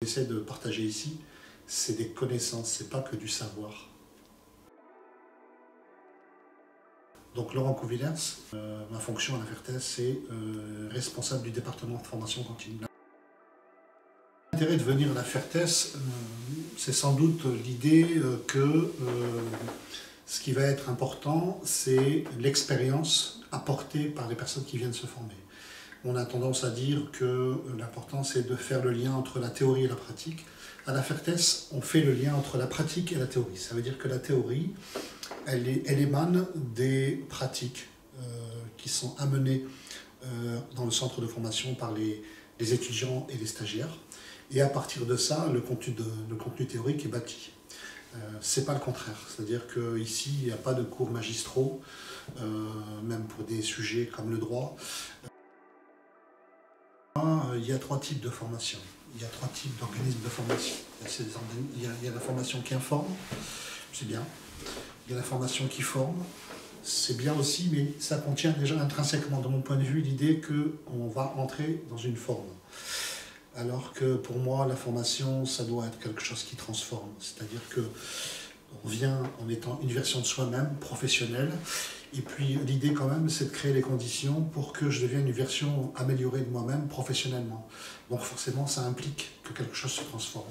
J'essaie de partager ici, c'est des connaissances, c'est pas que du savoir. Donc Laurent Couvillers, ma fonction à la Fertès, c'est responsable du département de formation continue. L'intérêt de venir à la Fertès, c'est sans doute l'idée que ce qui va être important, c'est l'expérience apportée par les personnes qui viennent se former. On a tendance à dire que l'important, c'est de faire le lien entre la théorie et la pratique. À la Fertès, on fait le lien entre la pratique et la théorie. Ça veut dire que la théorie, elle émane des pratiques qui sont amenées dans le centre de formation par les étudiants et les stagiaires. Et à partir de ça, le contenu théorique est bâti. C'est pas le contraire. C'est-à-dire qu'ici, il n'y a pas de cours magistraux, même pour des sujets comme le droit. Il y a 3 types de formation. Il y a 3 types d'organismes de formation. Il y a la formation qui informe, c'est bien. Il y a la formation qui forme, c'est bien aussi, mais ça contient déjà intrinsèquement, de mon point de vue, l'idée qu'on va entrer dans une forme. Alors que pour moi, la formation, ça doit être quelque chose qui transforme. C'est-à-dire qu'on vient en étant une version de soi-même, professionnelle, et puis l'idée quand même, c'est de créer les conditions pour que je devienne une version améliorée de moi-même professionnellement. Donc forcément, ça implique que quelque chose se transforme.